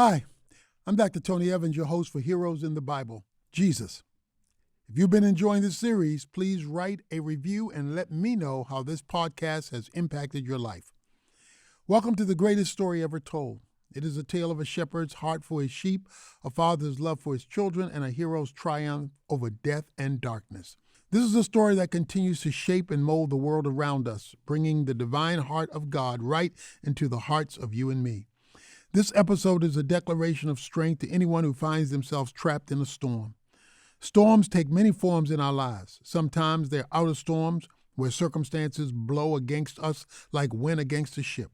Hi, I'm Dr. Tony Evans, your host for Heroes in the Bible, Jesus. If you've been enjoying this series, please write a review and let me know how this podcast has impacted your life. Welcome to the greatest story ever told. It is a tale of a shepherd's heart for his sheep, a father's love for his children, and a hero's triumph over death and darkness. This is a story that continues to shape and mold the world around us, bringing the divine heart of God right into the hearts of you and me. This episode is a declaration of strength to anyone who finds themselves trapped in a storm. Storms take many forms in our lives. Sometimes they're outer storms where circumstances blow against us like wind against a ship.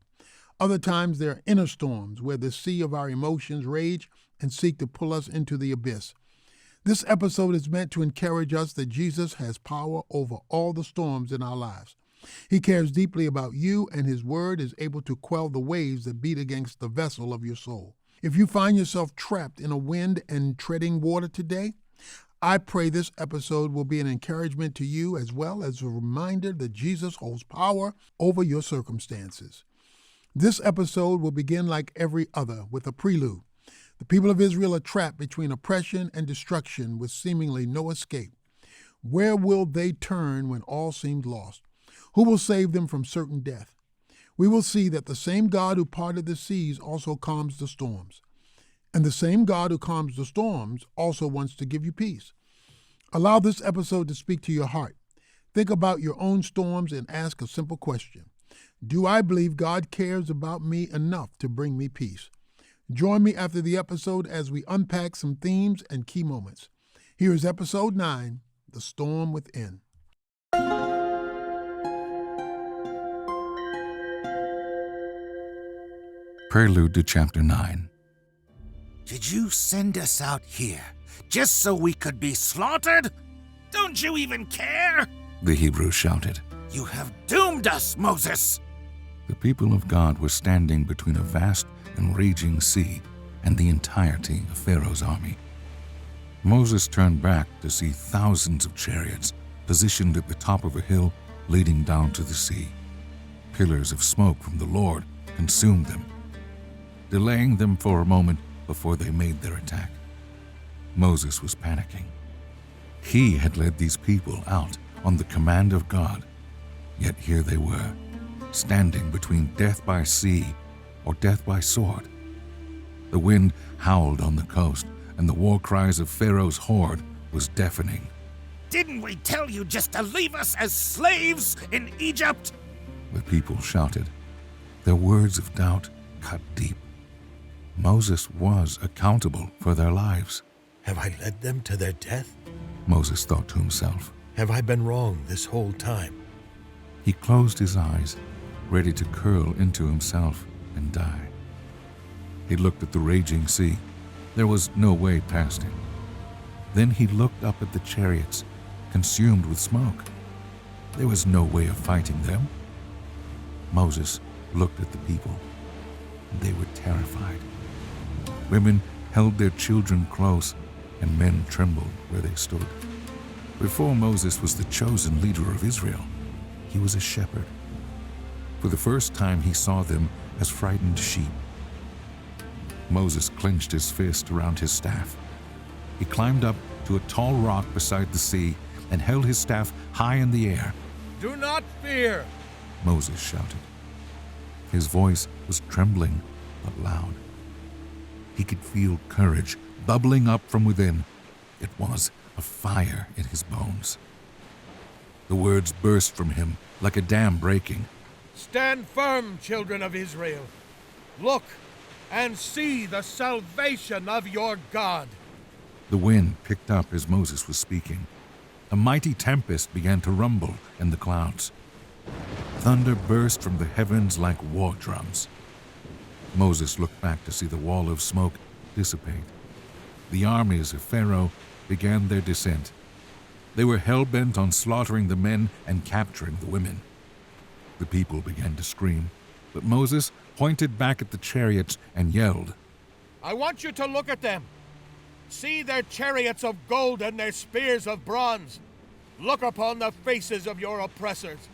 Other times they're inner storms where the sea of our emotions rage and seek to pull us into the abyss. This episode is meant to encourage us that Jesus has power over all the storms in our lives. He cares deeply about you, and his word is able to quell the waves that beat against the vessel of your soul. If you find yourself trapped in a wind and treading water today, I pray this episode will be an encouragement to you as well as a reminder that Jesus holds power over your circumstances. This episode will begin like every other with a prelude. The people of Israel are trapped between oppression and destruction with seemingly no escape. Where will they turn when all seemed lost? Who will save them from certain death? We will see that the same God who parted the seas also calms the storms. And the same God who calms the storms also wants to give you peace. Allow this episode to speak to your heart. Think about your own storms and ask a simple question. Do I believe God cares about me enough to bring me peace? Join me after the episode as we unpack some themes and key moments. Here is episode 9, The Storm Within. Prelude to Chapter 9. Did you send us out here just so we could be slaughtered? Don't you even care? The Hebrew shouted. You have doomed us, Moses! The people of God were standing between a vast and raging sea and the entirety of Pharaoh's army. Moses turned back to see thousands of chariots positioned at the top of a hill leading down to the sea. Pillars of smoke from the Lord consumed them, delaying them for a moment before they made their attack. Moses was panicking. He had led these people out on the command of God, yet here they were, standing between death by sea or death by sword. The wind howled on the coast, and the war cries of Pharaoh's horde was deafening. Didn't we tell you just to leave us as slaves in Egypt? The people shouted. Their words of doubt cut deep. Moses was accountable for their lives. Have I led them to their death? Moses thought to himself. Have I been wrong this whole time? He closed his eyes, ready to curl into himself and die. He looked at the raging sea. There was no way past it. Then he looked up at the chariots, consumed with smoke. There was no way of fighting them. Moses looked at the people. They were terrified. Women held their children close, and men trembled where they stood. Before Moses was the chosen leader of Israel, he was a shepherd. For the first time, he saw them as frightened sheep. Moses clenched his fist around his staff. He climbed up to a tall rock beside the sea and held his staff high in the air. Do not fear, Moses shouted. His voice was trembling but loud. He could feel courage bubbling up from within. It was a fire in his bones. The words burst from him like a dam breaking. Stand firm, children of Israel. Look and see the salvation of your God. The wind picked up as Moses was speaking. A mighty tempest began to rumble in the clouds. Thunder burst from the heavens like war drums. Moses looked back to see the wall of smoke dissipate. The armies of Pharaoh began their descent. They were hell-bent on slaughtering the men and capturing the women. The people began to scream, but Moses pointed back at the chariots and yelled, I want you to look at them. See their chariots of gold and their spears of bronze. Look upon the faces of your oppressors.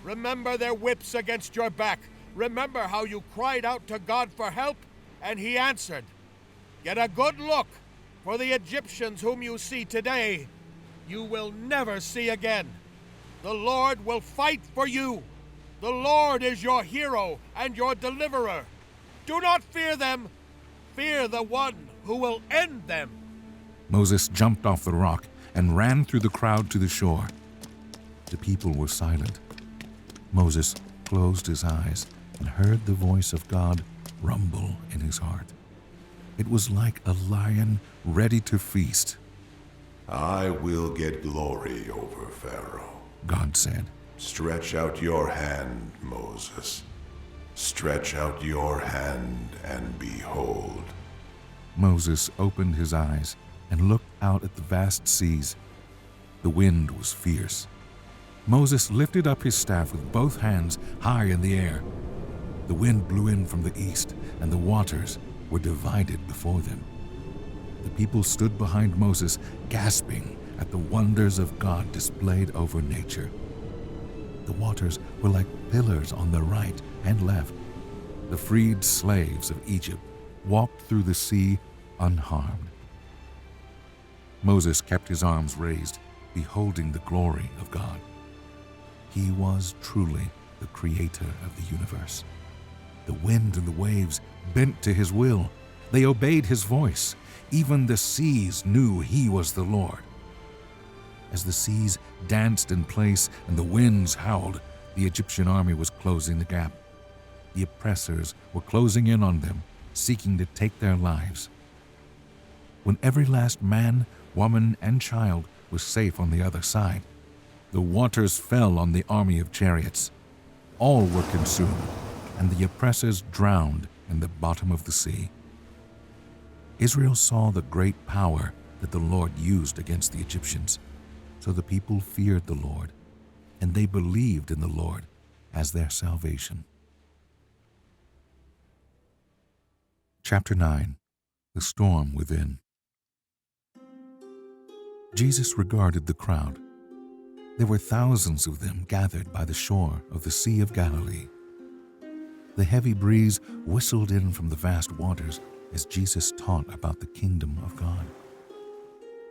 Remember their whips against your back. Remember how you cried out to God for help, and he answered. Get a good look, for the Egyptians whom you see today, you will never see again. The Lord will fight for you. The Lord is your hero and your deliverer. Do not fear them. Fear the one who will end them." Moses jumped off the rock and ran through the crowd to the shore. The people were silent. Moses closed his eyes and heard the voice of God rumble in his heart. It was like a lion ready to feast. "I will get glory over Pharaoh," God said. "Stretch out your hand, Moses. Stretch out your hand and behold." Moses opened his eyes and looked out at the vast seas. The wind was fierce. Moses lifted up his staff with both hands high in the air. The wind blew in from the east, and the waters were divided before them. The people stood behind Moses, gasping at the wonders of God displayed over nature. The waters were like pillars on the right and left. The freed slaves of Egypt walked through the sea unharmed. Moses kept his arms raised, beholding the glory of God. He was truly the creator of the universe. The wind and the waves bent to his will. They obeyed his voice. Even the seas knew he was the Lord. As the seas danced in place and the winds howled, the Egyptian army was closing the gap. The oppressors were closing in on them, seeking to take their lives. When every last man, woman, and child was safe on the other side, the waters fell on the army of chariots. All were consumed, and the oppressors drowned in the bottom of the sea. Israel saw the great power that the Lord used against the Egyptians, so the people feared the Lord, and they believed in the Lord as their salvation. Chapter 9. The Storm Within. Jesus regarded the crowd. There were thousands of them gathered by the shore of the Sea of Galilee. The heavy breeze whistled in from the vast waters as Jesus taught about the kingdom of God.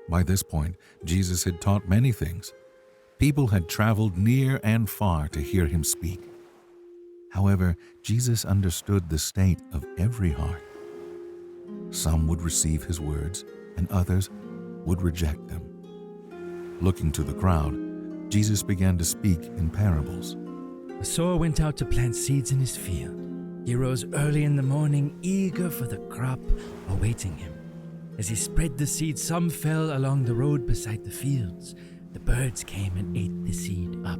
By this point, Jesus had taught many things. People had traveled near and far to hear him speak. However, Jesus understood the state of every heart. Some would receive his words, and others would reject them. Looking to the crowd, Jesus began to speak in parables. A sower went out to plant seeds in his field. He rose early in the morning, eager for the crop awaiting him. As he spread the seed, some fell along the road beside the fields. The birds came and ate the seed up.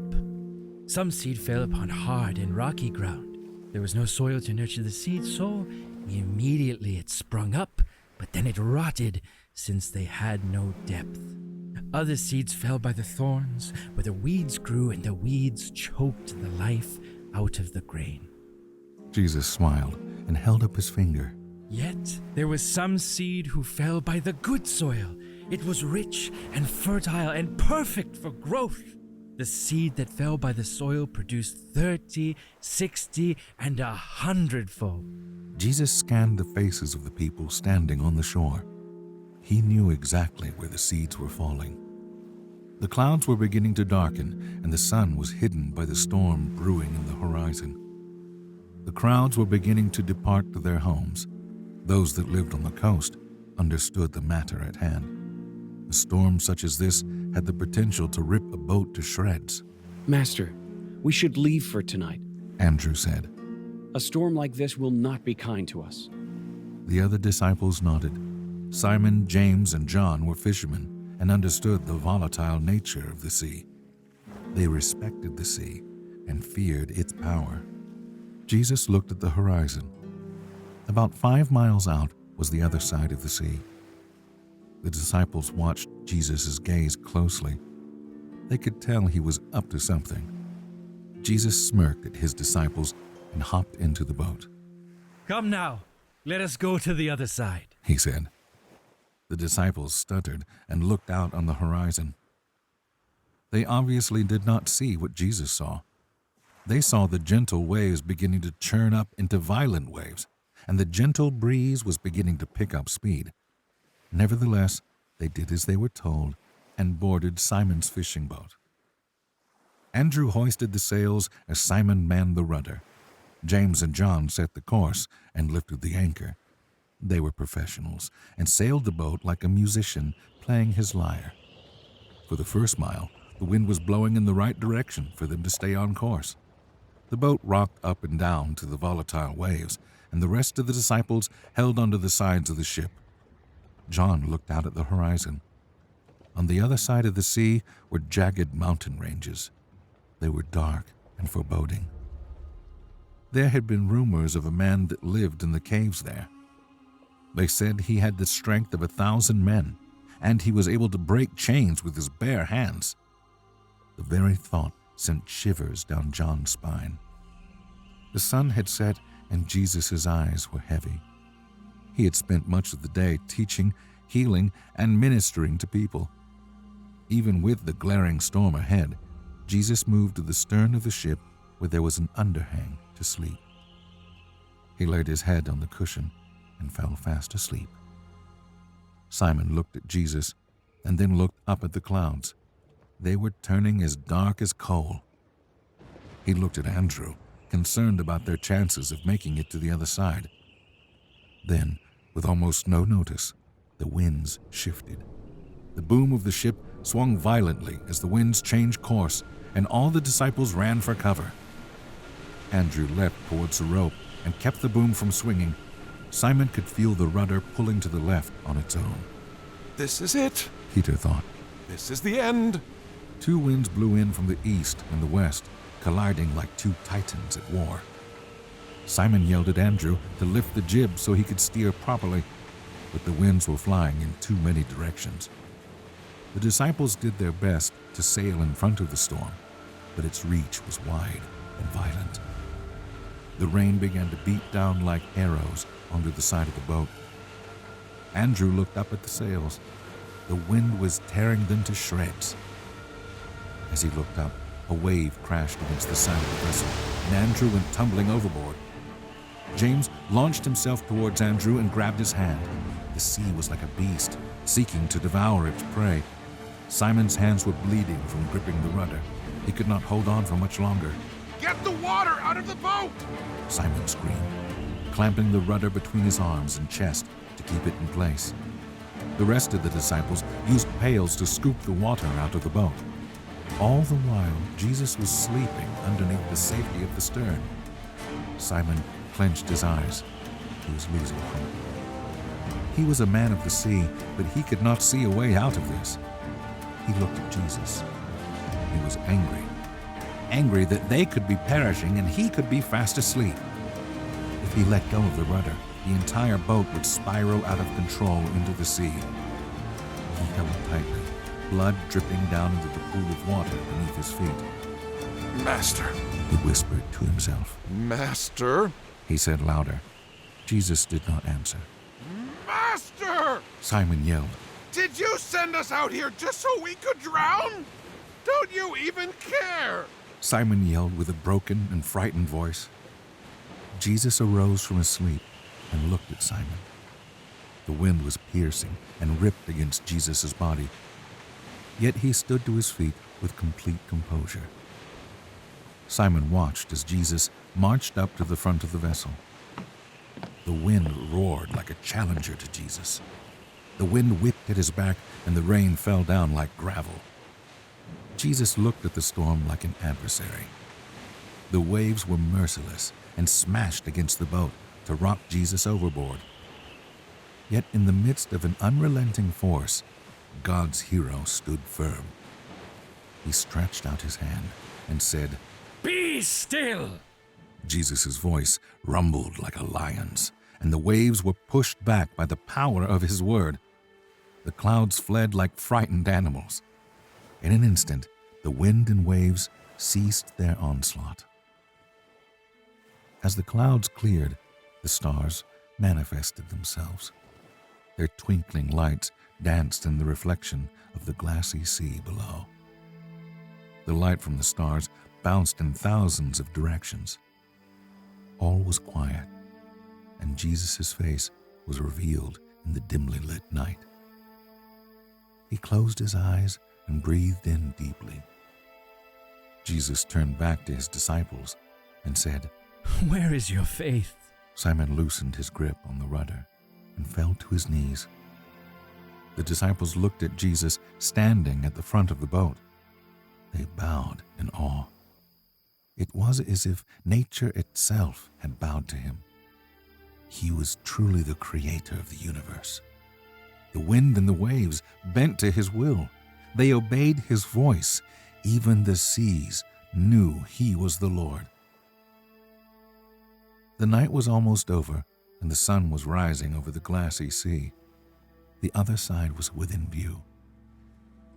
Some seed fell upon hard and rocky ground. There was no soil to nurture the seed, so immediately it sprung up, but then it rotted, since they had no depth. Other seeds fell by the thorns, where the weeds grew, and the weeds choked the life out of the grain. Jesus smiled and held up his finger. Yet there was some seed who fell by the good soil. It was rich and fertile and perfect for growth. The seed that fell by the soil produced 30, 60, and 100-fold. Jesus scanned the faces of the people standing on the shore. He knew exactly where the seeds were falling. The clouds were beginning to darken, and the sun was hidden by the storm brewing in the horizon. The crowds were beginning to depart to their homes. Those that lived on the coast understood the matter at hand. A storm such as this had the potential to rip a boat to shreds. "Master, we should leave for tonight. Andrew said. A storm like this will not be kind to us." The other disciples nodded. Simon, James, and John were fishermen and understood the volatile nature of the sea. They respected the sea and feared its power. Jesus looked at the horizon. About 5 miles out was the other side of the sea. The disciples watched Jesus' gaze closely. They could tell he was up to something. Jesus smirked at his disciples and hopped into the boat. "Come now, let us go to the other side," he said. The disciples stuttered and looked out on the horizon. They obviously did not see what Jesus saw. They saw the gentle waves beginning to churn up into violent waves, and the gentle breeze was beginning to pick up speed. Nevertheless, they did as they were told and boarded Simon's fishing boat. Andrew hoisted the sails as Simon manned the rudder. James and John set the course and lifted the anchor. They were professionals and sailed the boat like a musician playing his lyre. For the first mile, the wind was blowing in the right direction for them to stay on course. The boat rocked up and down to the volatile waves, and the rest of the disciples held onto the sides of the ship. John looked out at the horizon. On the other side of the sea were jagged mountain ranges. They were dark and foreboding. There had been rumors of a man that lived in the caves there. They said he had the strength of 1,000 men, and he was able to break chains with his bare hands. The very thought sent shivers down John's spine. The sun had set, and Jesus' eyes were heavy. He had spent much of the day teaching, healing, and ministering to people. Even with the glaring storm ahead, Jesus moved to the stern of the ship where there was an underhang to sleep. He laid his head on the cushion and fell fast asleep. Simon looked at Jesus and then looked up at the clouds. They were turning as dark as coal. He looked at Andrew, concerned about their chances of making it to the other side. Then, with almost no notice, the winds shifted. The boom of the ship swung violently as the winds changed course, and all the disciples ran for cover. Andrew leapt towards the rope and kept the boom from swinging. Simon could feel the rudder pulling to the left on its own. This is it. Peter thought. This is the end. Two winds blew in from the east and the west, colliding like two titans at war. Simon yelled at Andrew to lift the jib so he could steer properly, but the winds were flying in too many directions. The disciples did their best to sail in front of the storm, but its reach was wide and violent. The rain began to beat down like arrows onto the side of the boat. Andrew looked up at the sails. The wind was tearing them to shreds. As he looked up, a wave crashed against the side of the vessel, and Andrew went tumbling overboard. James launched himself towards Andrew and grabbed his hand. The sea was like a beast, seeking to devour its prey. Simon's hands were bleeding from gripping the rudder. He could not hold on for much longer. Get the water out of the boat! Simon screamed, clamping the rudder between his arms and chest to keep it in place. The rest of the disciples used pails to scoop the water out of the boat. All the while, Jesus was sleeping underneath the safety of the stern. Simon clenched his eyes. He was losing hope. He was a man of the sea, but he could not see a way out of this. He looked at Jesus. He was angry. Angry that they could be perishing and he could be fast asleep. If he let go of the rudder, the entire boat would spiral out of control into the sea. He held tightly, blood dripping down into the pool of water beneath his feet. Master! He whispered to himself. Master! He said louder. Jesus did not answer. Master! Simon yelled. Did you send us out here just so we could drown? Don't you even care? Simon yelled with a broken and frightened voice. Jesus arose from his sleep and looked at Simon. The wind was piercing and ripped against Jesus' body. Yet he stood to his feet with complete composure. Simon watched as Jesus marched up to the front of the vessel. The wind roared like a challenger to Jesus. The wind whipped at his back and the rain fell down like gravel. Jesus looked at the storm like an adversary. The waves were merciless and smashed against the boat to rock Jesus overboard. Yet in the midst of an unrelenting force, God's hero stood firm. He stretched out his hand and said, "Be still!" Jesus' voice rumbled like a lion's, and the waves were pushed back by the power of his word. The clouds fled like frightened animals. In an instant, the wind and waves ceased their onslaught. As the clouds cleared, the stars manifested themselves. Their twinkling lights danced in the reflection of the glassy sea below. The light from the stars bounced in thousands of directions. All was quiet. and Jesus' face was revealed in the dimly lit night. He closed his eyes and breathed in deeply. Jesus turned back to his disciples and said, "Where is your faith?" Simon loosened his grip on the rudder and fell to his knees. The disciples looked at Jesus standing at the front of the boat. They bowed in awe. It was as if nature itself had bowed to him. He was truly the creator of the universe. The wind and the waves bent to his will. They obeyed his voice. Even the seas knew he was the Lord. The night was almost over, and the sun was rising over the glassy sea. The other side was within view.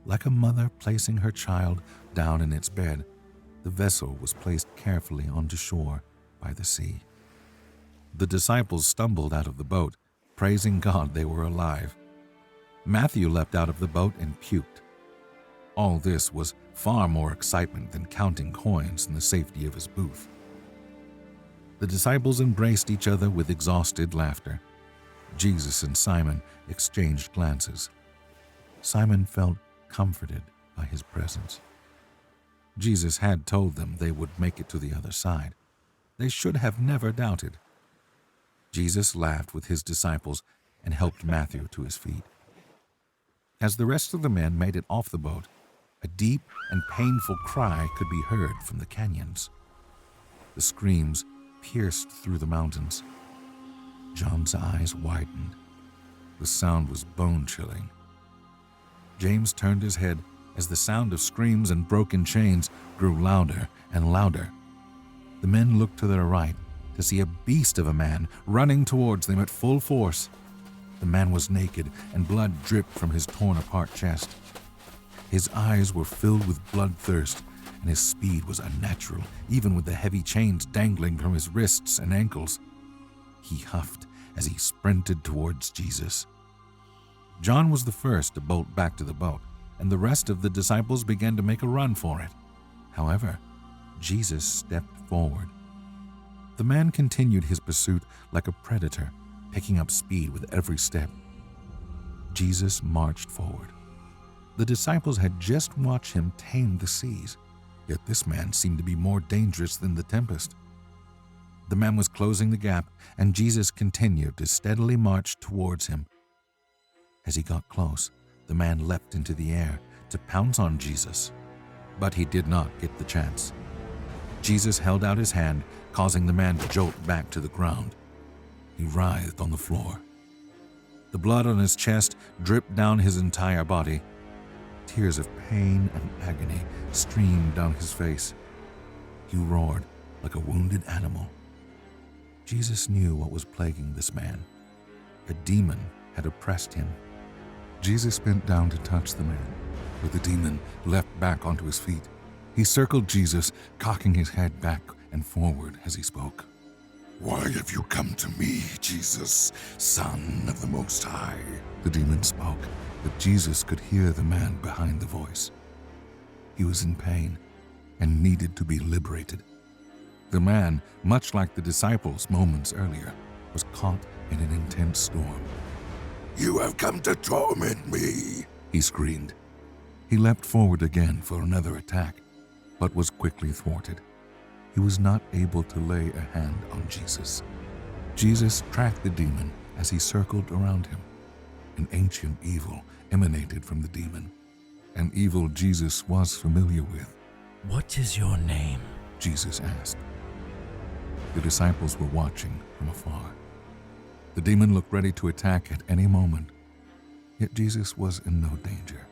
Like a mother placing her child down in its bed, the vessel was placed carefully onto shore by the sea. The disciples stumbled out of the boat, praising God they were alive. Matthew leapt out of the boat and puked. All this was far more excitement than counting coins in the safety of his booth. The disciples embraced each other with exhausted laughter. Jesus and Simon exchanged glances. Simon felt comforted by his presence. Jesus had told them they would make it to the other side. They should have never doubted. Jesus laughed with his disciples and helped Matthew to his feet. As the rest of the men made it off the boat, a deep and painful cry could be heard from the canyons. The screams pierced through the mountains. John's eyes widened. The sound was bone-chilling. James turned his head as the sound of screams and broken chains grew louder and louder. The men looked to their right to see a beast of a man running towards them at full force. The man was naked, and blood dripped from his torn-apart chest. His eyes were filled with bloodthirst, and his speed was unnatural, even with the heavy chains dangling from his wrists and ankles. He huffed as he sprinted towards Jesus. John was the first to bolt back to the boat, and the rest of the disciples began to make a run for it. However, Jesus stepped forward. The man continued his pursuit like a predator, picking up speed with every step. Jesus marched forward. The disciples had just watched him tame the seas, yet this man seemed to be more dangerous than the tempest. The man was closing the gap, and Jesus continued to steadily march towards him. As he got close, the man leapt into the air to pounce on Jesus, but he did not get the chance. Jesus held out his hand, causing the man to jolt back to the ground. He writhed on the floor. The blood on his chest dripped down his entire body. Tears of pain and agony streamed down his face. He roared like a wounded animal. Jesus knew what was plaguing this man. A demon had oppressed him. Jesus bent down to touch the man, but the demon leapt back onto his feet. He circled Jesus, cocking his head back and forward as he spoke. Why have you come to me, Jesus, Son of the Most High? The demon spoke, but Jesus could hear the man behind the voice. He was in pain and needed to be liberated. The man, much like the disciples moments earlier, was caught in an intense storm. You have come to torment me, he screamed. He leapt forward again for another attack, but was quickly thwarted. He was not able to lay a hand on Jesus. Jesus tracked the demon as he circled around him. An ancient evil emanated from the demon, an evil Jesus was familiar with. "What is your name?" Jesus asked. The disciples were watching from afar. The demon looked ready to attack at any moment, yet Jesus was in no danger.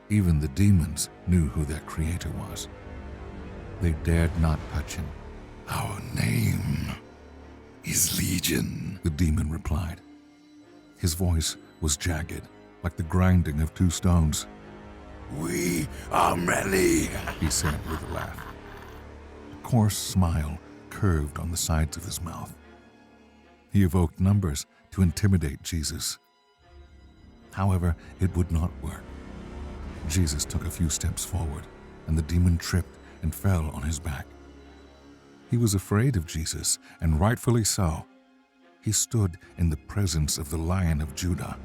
Even the demons knew who their creator was. They dared not touch him. Our name is Legion, the demon replied. His voice was jagged, like the grinding of two stones. We are many, he said with a laugh. A coarse smile curved on the sides of his mouth. He evoked numbers to intimidate Jesus. However, it would not work. Jesus took a few steps forward, and the demon tripped and fell on his back. He was afraid of Jesus, and rightfully so. he stood in the presence of the Lion of Judah,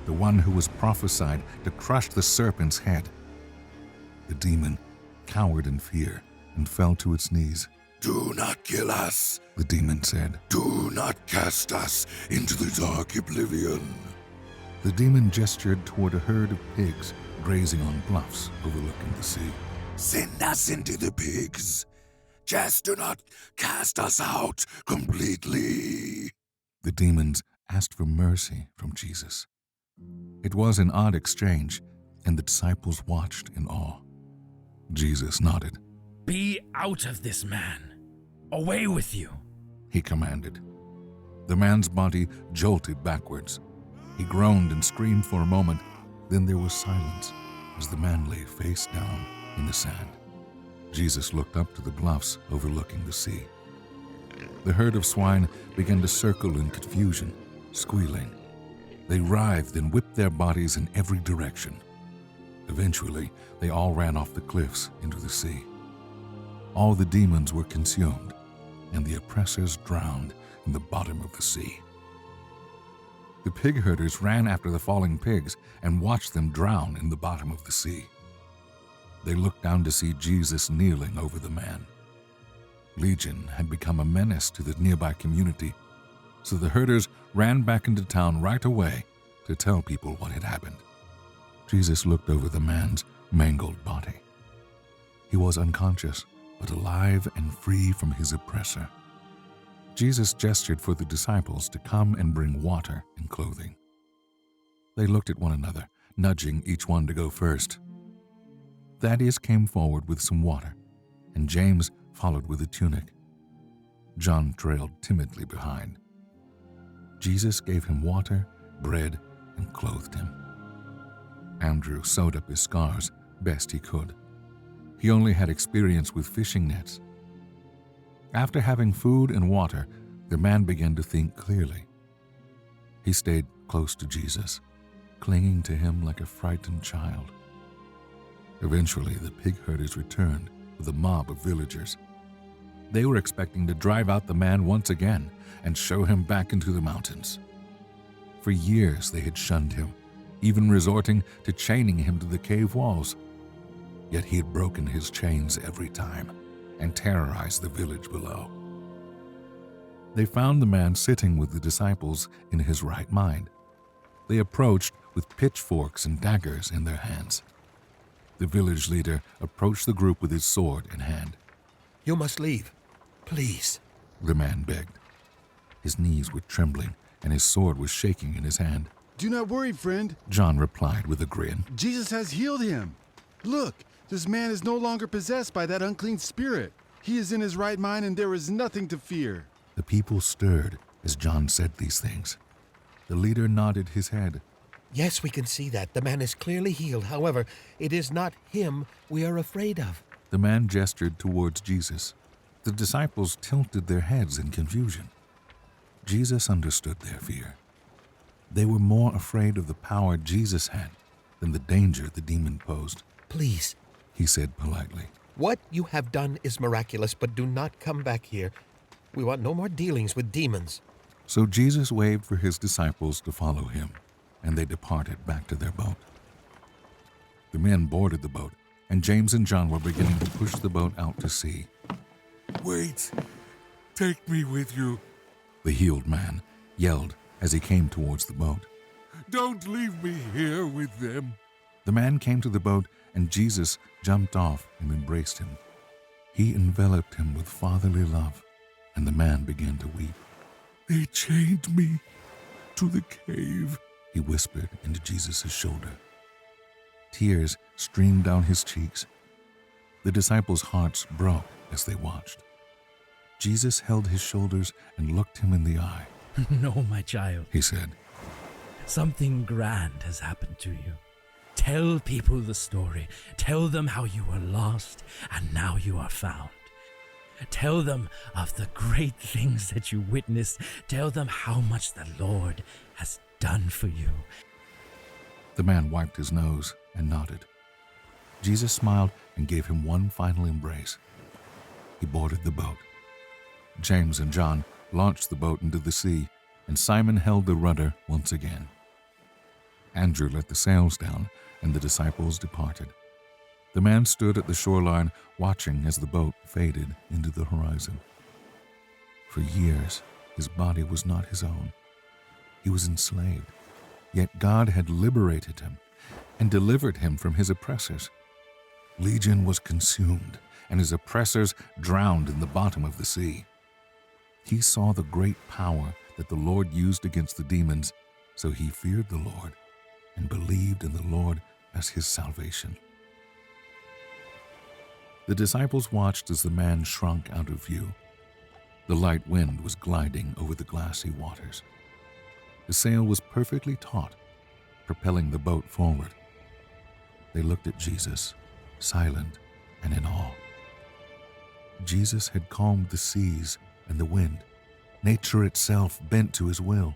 the one who was prophesied to crush the serpent's head. The demon cowered in fear and fell to its knees. Do not kill us, The demon said. do not cast us into the dark oblivion. The demon gestured toward a herd of pigs grazing on bluffs overlooking the sea. Send us into the pigs. Just do not cast us out completely. The demons asked for mercy from Jesus. It was an odd exchange, and the disciples watched in awe. Jesus nodded. Be out of this man. Away with you. He commanded. The man's body jolted backwards. He groaned and screamed for a moment. Then there was silence as the man lay face down in the sand. Jesus looked up to the bluffs overlooking the sea. The herd of swine began to circle in confusion, squealing. They writhed and whipped their bodies in every direction. Eventually, they all ran off the cliffs into the sea. All the demons were consumed, and the oppressors drowned in the bottom of the sea. The pig herders ran after the falling pigs and watched them drown in the bottom of the sea. They looked down to see Jesus kneeling over the man. Legion had become a menace to the nearby community, so the herders ran back into town right away to tell people what had happened. Jesus looked over the man's mangled body. He was unconscious, but alive and free from his oppressor. Jesus gestured for the disciples to come and bring water and clothing. They looked at one another, nudging each one to go first. Thaddeus came forward with some water, and James followed with a tunic. John trailed timidly behind. Jesus gave him water, bread, and clothed him. Andrew sewed up his scars best he could. He only had experience with fishing nets. After having food and water, the man began to think clearly. He stayed close to Jesus, clinging to him like a frightened child. Eventually, the pig herders returned with a mob of villagers. They were expecting to drive out the man once again and show him back into the mountains. For years they had shunned him, even resorting to chaining him to the cave walls. Yet he had broken his chains every time and terrorized the village below. They found the man sitting with the disciples in his right mind. They approached with pitchforks and daggers in their hands. The village leader approached the group with his sword in hand. You must leave. Please. The man begged. His knees were trembling and his sword was shaking in his hand. Do not worry, friend. John replied with a grin. Jesus has healed him. Look, this man is no longer possessed by that unclean spirit. He is in his right mind and there is nothing to fear. The people stirred as John said these things. The leader nodded his head. Yes, we can see that. The man is clearly healed. However, it is not him we are afraid of. The man gestured towards Jesus. The disciples tilted their heads in confusion. Jesus understood their fear. They were more afraid of the power Jesus had than the danger the demon posed. Please, he said politely. What you have done is miraculous, but do not come back here. We want no more dealings with demons. So Jesus waved for his disciples to follow him, and they departed back to their boat. The men boarded the boat, and James and John were beginning to push the boat out to sea. Wait, take me with you. The healed man yelled as he came towards the boat. Don't leave me here with them. The man came to the boat, and Jesus jumped off and embraced him. He enveloped him with fatherly love, and the man began to weep. They chained me to the cave, he whispered into Jesus' shoulder. Tears streamed down his cheeks. The disciples' hearts broke as they watched. Jesus held his shoulders and looked him in the eye. No, my child, he said. Something grand has happened to you. Tell people the story. Tell them how you were lost and now you are found. Tell them of the great things that you witnessed. Tell them how much the Lord has done for you. The man wiped his nose and nodded. Jesus smiled and gave him one final embrace. He boarded the boat. James and John launched the boat into the sea, and Simon held the rudder once again. Andrew let the sails down, and the disciples departed. The man stood at the shoreline, watching as the boat faded into the horizon. For years, his body was not his own. He was enslaved, yet God had liberated him and delivered him from his oppressors. Legion was consumed, and his oppressors drowned in the bottom of the sea. He saw the great power that the Lord used against the demons, so he feared the Lord and believed in the Lord as his salvation. The disciples watched as the man shrunk out of view. The light wind was gliding over the glassy waters. The sail was perfectly taut, propelling the boat forward. They looked at Jesus, silent and in awe. Jesus had calmed the seas and the wind. Nature itself bent to his will.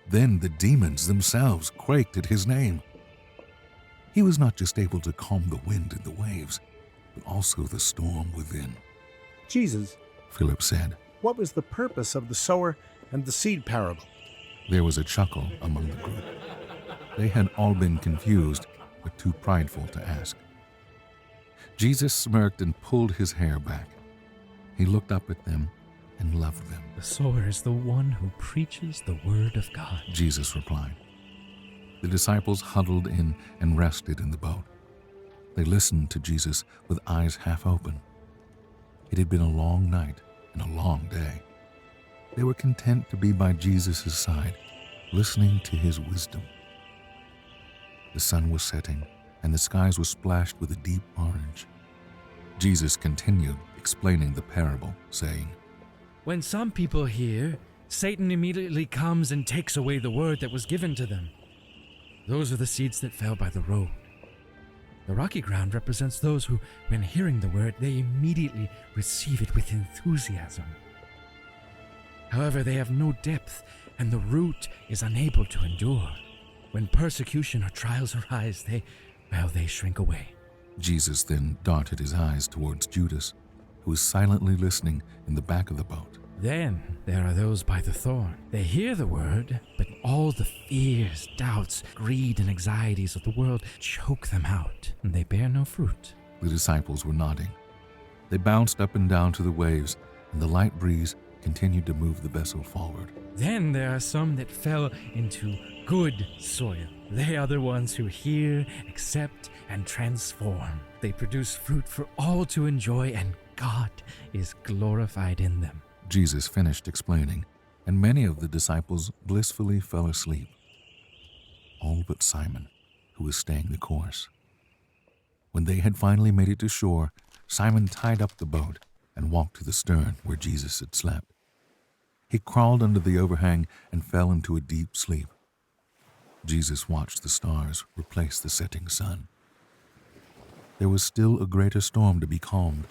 Then the demons themselves quaked at his name. He was not just able to calm the wind and the waves, but also the storm within. Jesus, Philip said. what was the purpose of the sower and the seed parable? There was a chuckle among the group. They had all been confused, but too prideful to ask. Jesus smirked and pulled his hair back. He looked up at them and loved them. The sower is the one who preaches the word of God, Jesus replied. The disciples huddled in and rested in the boat. They listened to Jesus with eyes half open. It had been a long night and a long day. They were content to be by Jesus' side, listening to his wisdom. The sun was setting, and the skies were splashed with a deep orange. Jesus continued explaining the parable, saying, When some people hear, Satan immediately comes and takes away the word that was given to them. Those are the seeds that fell by the road. The rocky ground represents those who, when hearing the word, they immediately receive it with enthusiasm. However, they have no depth, and the root is unable to endure. When persecution or trials arise, they shrink away. Jesus then darted his eyes towards Judas, who was silently listening in the back of the boat. Then there are those by the thorn. They hear the word, but all the fears, doubts, greed, and anxieties of the world choke them out, and they bear no fruit. The disciples were nodding. They bounced up and down to the waves, and the light breeze continued to move the vessel forward. Then there are some that fell into good soil. They are the ones who hear, accept, and transform. They produce fruit for all to enjoy, and God is glorified in them. Jesus finished explaining, and many of the disciples blissfully fell asleep. All but Simon, who was staying the course. When they had finally made it to shore, Simon tied up the boat and walked to the stern where Jesus had slept. He crawled under the overhang and fell into a deep sleep. Jesus watched the stars replace the setting sun. There was still a greater storm to be calmed.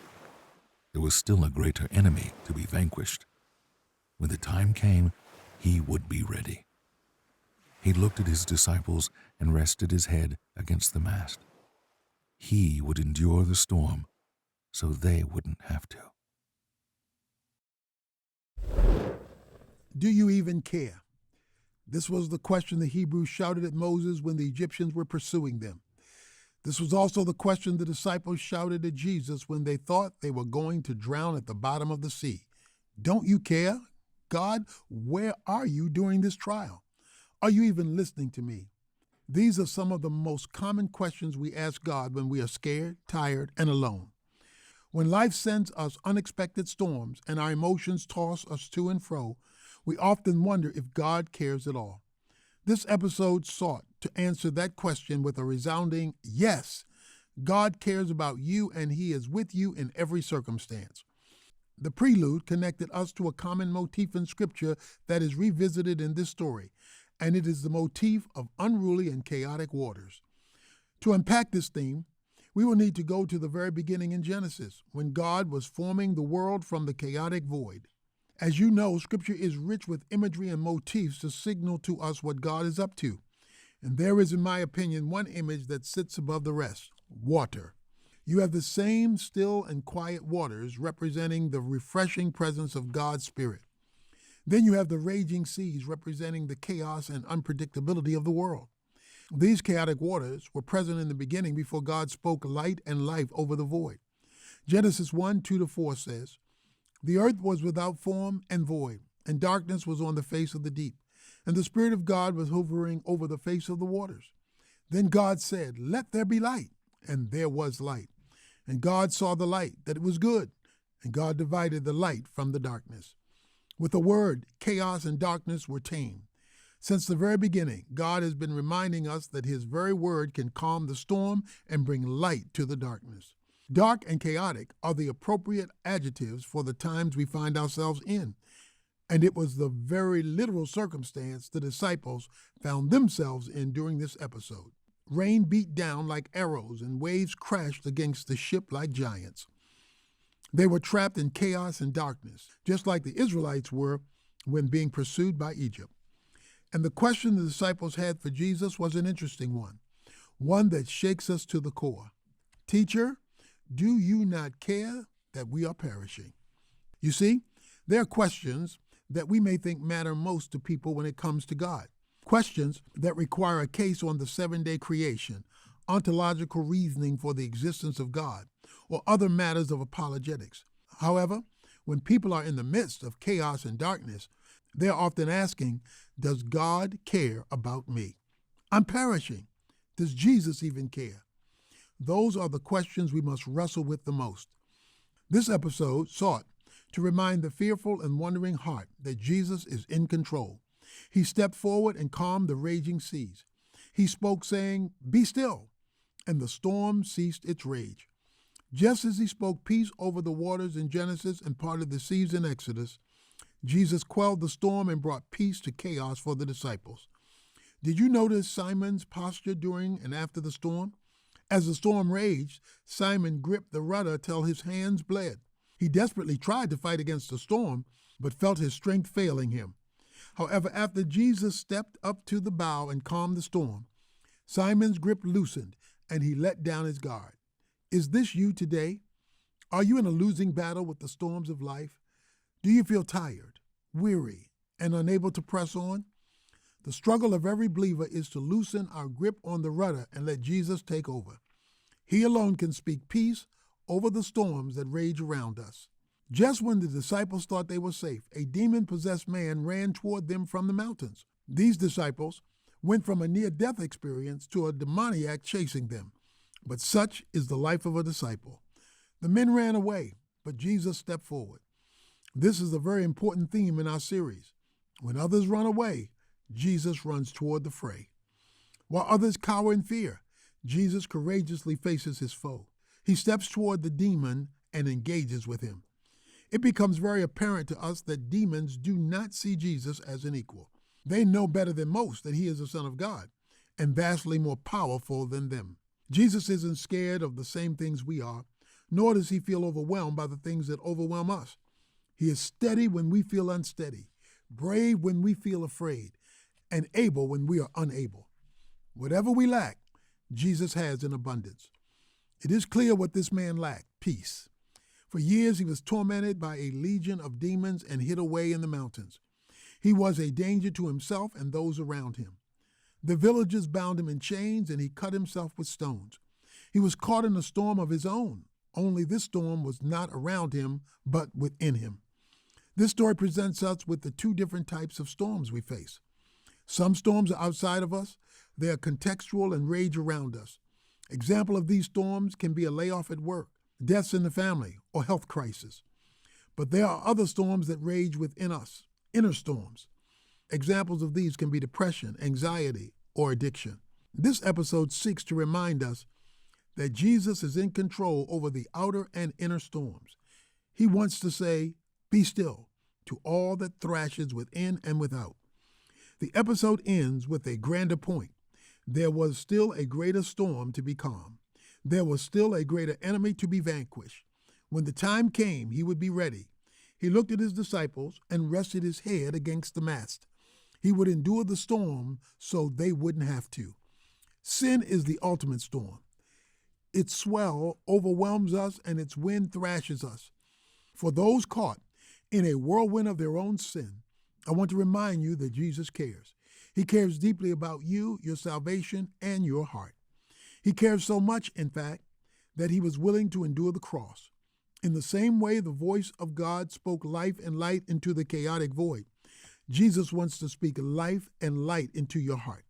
There was still a greater enemy to be vanquished. When the time came, he would be ready. He looked at his disciples and rested his head against the mast. He would endure the storm so they wouldn't have to. Do you even care? This was the question the Hebrews shouted at Moses when the Egyptians were pursuing them. This was also the question the disciples shouted at Jesus when they thought they were going to drown at the bottom of the sea. Don't you care? God, where are you during this trial? Are you even listening to me? These are some of the most common questions we ask God when we are scared, tired, and alone. When life sends us unexpected storms and our emotions toss us to and fro, we often wonder if God cares at all. This episode sought to answer that question with a resounding yes. God cares about you and he is with you in every circumstance. The prelude connected us to a common motif in Scripture that is revisited in this story, and it is the motif of unruly and chaotic waters. To unpack this theme, we will need to go to the very beginning in Genesis, when God was forming the world from the chaotic void. As you know, Scripture is rich with imagery and motifs to signal to us what God is up to. And there is, in my opinion, one image that sits above the rest: water. You have the same still and quiet waters representing the refreshing presence of God's Spirit. Then you have the raging seas representing the chaos and unpredictability of the world. These chaotic waters were present in the beginning before God spoke light and life over the void. Genesis 1:2-4 says, "The earth was without form and void, and darkness was on the face of the deep, and the Spirit of God was hovering over the face of the waters. Then God said, 'Let there be light,' and there was light. And God saw the light, that it was good, and God divided the light from the darkness." With the word, chaos and darkness were tamed. Since the very beginning, God has been reminding us that His very word can calm the storm and bring light to the darkness. Dark and chaotic are the appropriate adjectives for the times we find ourselves in, and it was the very literal circumstance the disciples found themselves in during this episode. Rain beat down like arrows, and waves crashed against the ship like giants. They were trapped in chaos and darkness, just like the Israelites were when being pursued by Egypt. And the question the disciples had for Jesus was an interesting one that shakes us to the core. "Teacher, do you not care that we are perishing?" You see, there are questions that we may think matter most to people when it comes to God. Questions that require a case on the 7-day creation, ontological reasoning for the existence of God, or other matters of apologetics. However, when people are in the midst of chaos and darkness, they're often asking, does God care about me? I'm perishing. Does Jesus even care? Those are the questions we must wrestle with the most. This episode sought to remind the fearful and wondering heart that Jesus is in control. He stepped forward and calmed the raging seas. He spoke, saying, "Be still," and the storm ceased its rage. Just as he spoke peace over the waters in Genesis and parted the seas in Exodus, Jesus quelled the storm and brought peace to chaos for the disciples. Did you notice Simon's posture during and after the storm? As the storm raged, Simon gripped the rudder till his hands bled. He desperately tried to fight against the storm, but felt his strength failing him. However, after Jesus stepped up to the bow and calmed the storm, Simon's grip loosened and he let down his guard. Is this you today? Are you in a losing battle with the storms of life? Do you feel tired, weary, and unable to press on? The struggle of every believer is to loosen our grip on the rudder and let Jesus take over. He alone can speak peace over the storms that rage around us. Just when the disciples thought they were safe, a demon-possessed man ran toward them from the mountains. These disciples went from a near-death experience to a demoniac chasing them. But such is the life of a disciple. The men ran away, but Jesus stepped forward. This is a very important theme in our series. When others run away, Jesus runs toward the fray. While others cower in fear, Jesus courageously faces his foe. He steps toward the demon and engages with him. It becomes very apparent to us that demons do not see Jesus as an equal. They know better than most that he is the Son of God and vastly more powerful than them. Jesus isn't scared of the same things we are, nor does he feel overwhelmed by the things that overwhelm us. He is steady when we feel unsteady, brave when we feel afraid, and able when we are unable. Whatever we lack, Jesus has in abundance. It is clear what this man lacked: peace. For years he was tormented by a legion of demons and hid away in the mountains. He was a danger to himself and those around him. The villagers bound him in chains, and he cut himself with stones. He was caught in a storm of his own, only this storm was not around him, but within him. This story presents us with the two different types of storms we face. Some storms are outside of us. They are contextual and rage around us. Example of these storms can be a layoff at work, deaths in the family, or health crisis. But there are other storms that rage within us, inner storms. Examples of these can be depression, anxiety, or addiction. This episode seeks to remind us that Jesus is in control over the outer and inner storms. He wants to say, "Be still," to all that thrashes within and without. The episode ends with a grander point. There was still a greater storm to be calmed. There was still a greater enemy to be vanquished. When the time came, he would be ready. He looked at his disciples and rested his head against the mast. He would endure the storm so they wouldn't have to. Sin is the ultimate storm. Its swell overwhelms us and its wind thrashes us. For those caught in a whirlwind of their own sin, I want to remind you that Jesus cares. He cares deeply about you, your salvation, and your heart. He cares so much, in fact, that he was willing to endure the cross. In the same way the voice of God spoke life and light into the chaotic void, Jesus wants to speak life and light into your heart.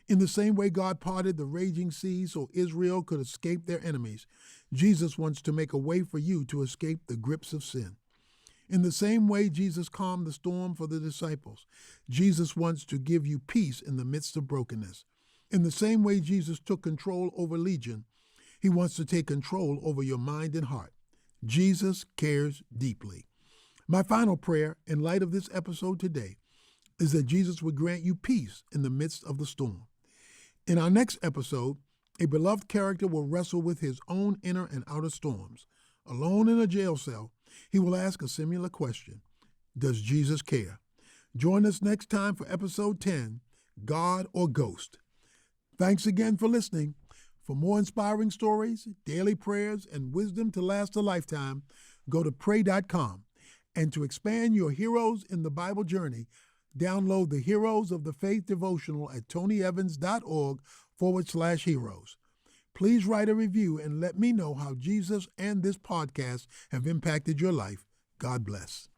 In the same way God parted the raging sea so Israel could escape their enemies, Jesus wants to make a way for you to escape the grips of sin. In the same way Jesus calmed the storm for the disciples, Jesus wants to give you peace in the midst of brokenness. In the same way Jesus took control over Legion, he wants to take control over your mind and heart. Jesus cares deeply. My final prayer in light of this episode today is that Jesus would grant you peace in the midst of the storm. In our next episode, a beloved character will wrestle with his own inner and outer storms. Alone in a jail cell, he will ask a similar question: does Jesus care? Join us next time for episode 10, God or Ghost. Thanks again for listening. For more inspiring stories, daily prayers, and wisdom to last a lifetime, go to pray.com. And to expand your Heroes in the Bible journey, download the Heroes of the Faith devotional at tonyevans.org/heroes. Please write a review and let me know how Jesus and this podcast have impacted your life. God bless.